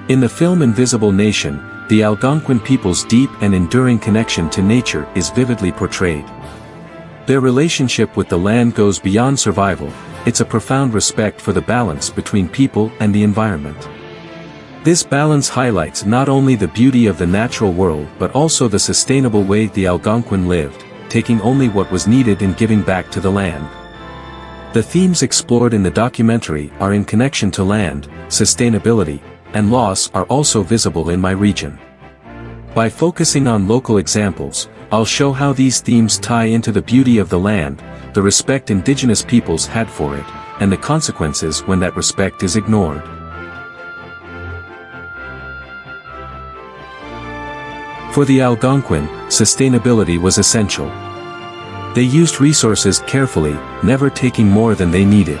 In the film Invisible Nation, the Algonquin people's deep and enduring connection to nature is vividly portrayed. Their relationship with the land goes beyond survival, it's a profound respect for the balance between people and the environment. This balance highlights not only the beauty of the natural world but also the sustainable way the Algonquin lived, taking only what was needed and giving back to the land. The themes explored in the documentary are in connection to land, sustainability, and loss are also visible in my region. By focusing on local examples, I'll show how these themes tie into the beauty of the land, the respect indigenous peoples had for it, and the consequences when that respect is ignored. For the Algonquin, sustainability was essential. They used resources carefully, never taking more than they needed.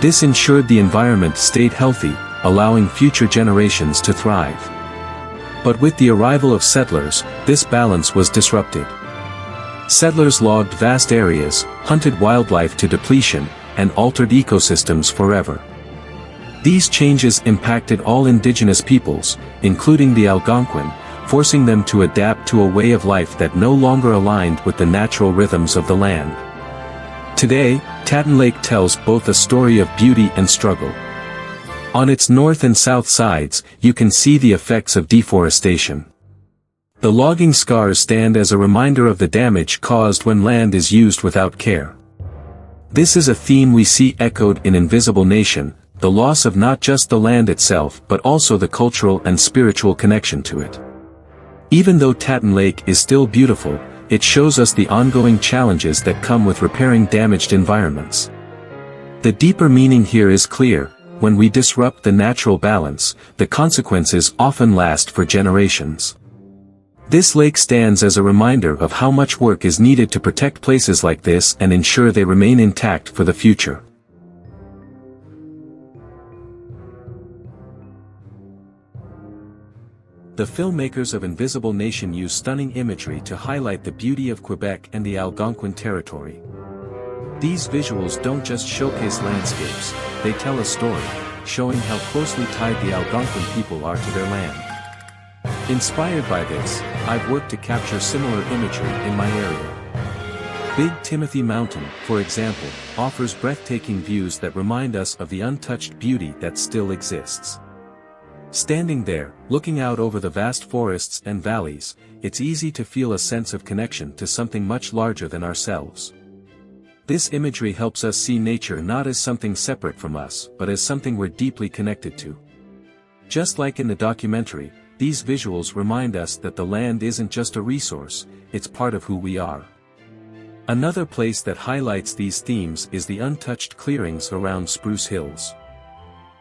This ensured the environment stayed healthy, allowing future generations to thrive. But with the arrival of settlers, this balance was disrupted. Settlers logged vast areas, hunted wildlife to depletion, and altered ecosystems forever. These changes impacted all indigenous peoples, including the Algonquin, forcing them to adapt to a way of life that no longer aligned with the natural rhythms of the land. Today, Tatton Lake tells both a story of beauty and struggle. On its north and south sides, you can see the effects of deforestation. The logging scars stand as a reminder of the damage caused when land is used without care. This is a theme we see echoed in Invisible Nation, the loss of not just the land itself but also the cultural and spiritual connection to it. Even though Tatton Lake is still beautiful, it shows us the ongoing challenges that come with repairing damaged environments. The deeper meaning here is clear: when we disrupt the natural balance, the consequences often last for generations. This lake stands as a reminder of how much work is needed to protect places like this and ensure they remain intact for the future. The filmmakers of Invisible Nation use stunning imagery to highlight the beauty of Quebec and the Algonquin territory. These visuals don't just showcase landscapes, they tell a story, showing how closely tied the Algonquin people are to their land. Inspired by this, I've worked to capture similar imagery in my area. Big Timothy Mountain, for example, offers breathtaking views that remind us of the untouched beauty that still exists. Standing there, looking out over the vast forests and valleys, it's easy to feel a sense of connection to something much larger than ourselves. This imagery helps us see nature not as something separate from us, but as something we're deeply connected to. Just like in the documentary, these visuals remind us that the land isn't just a resource, it's part of who we are. Another place that highlights these themes is the untouched clearings around Spruce Hills.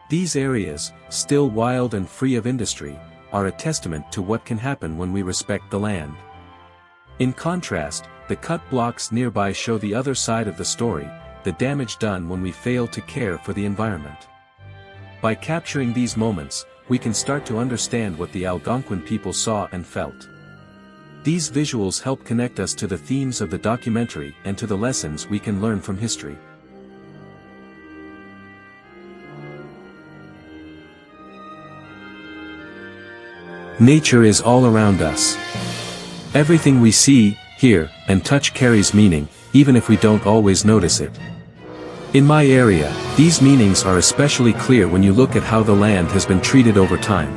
These areas, still wild and free of industry, are a testament to what can happen when we respect the land. In contrast, the cut blocks nearby show the other side of the story, the damage done when we fail to care for the environment. By capturing these moments, we can start to understand what the Algonquin people saw and felt. These visuals help connect us to the themes of the documentary and to the lessons we can learn from history. Nature is all around us. Everything we see, hear, and touch carries meaning, even if we don't always notice it. In my area, these meanings are especially clear when you look at how the land has been treated over time.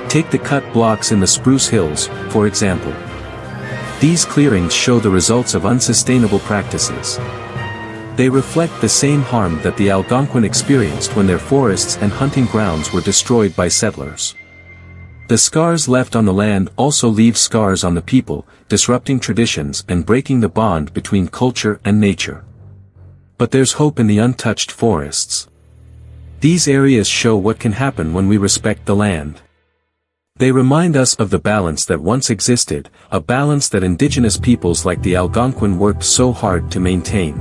Take the cut blocks in the Spruce Hills, for example. These clearings show the results of unsustainable practices. They reflect the same harm that the Algonquin experienced when their forests and hunting grounds were destroyed by settlers. The scars left on the land also leave scars on the people, disrupting traditions and breaking the bond between culture and nature. But there's hope in the untouched forests. These areas show what can happen when we respect the land. They remind us of the balance that once existed, a balance that indigenous peoples like the Algonquin worked so hard to maintain.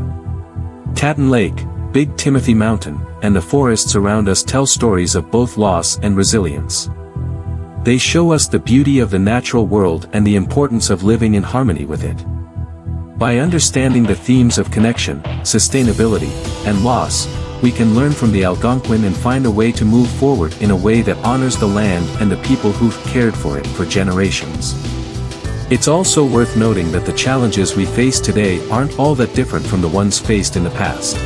Tatton Lake, Big Timothy Mountain, and the forests around us tell stories of both loss and resilience. They show us the beauty of the natural world and the importance of living in harmony with it. By understanding the themes of connection, sustainability, and loss, we can learn from the Algonquin and find a way to move forward in a way that honors the land and the people who've cared for it for generations. It's also worth noting that the challenges we face today aren't all that different from the ones faced in the past.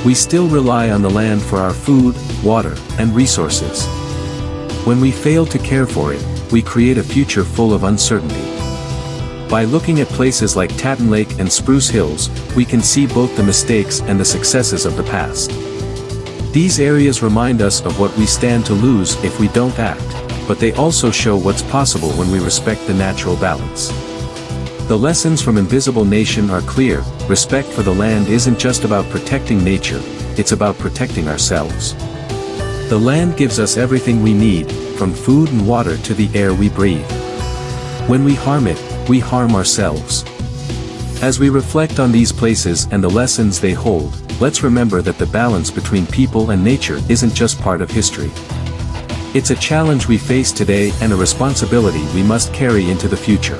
We still rely on the land for our food, water, and resources. When we fail to care for it, we create a future full of uncertainty. By looking at places like Tatton Lake and Spruce Hills, we can see both the mistakes and the successes of the past. These areas remind us of what we stand to lose if we don't act, but they also show what's possible when we respect the natural balance. The lessons from Invisible Nation are clear: respect for the land isn't just about protecting nature, it's about protecting ourselves. The land gives us everything we need, from food and water to the air we breathe. When we harm it, we harm ourselves. As we reflect on these places and the lessons they hold, let's remember that the balance between people and nature isn't just part of history. It's a challenge we face today and a responsibility we must carry into the future.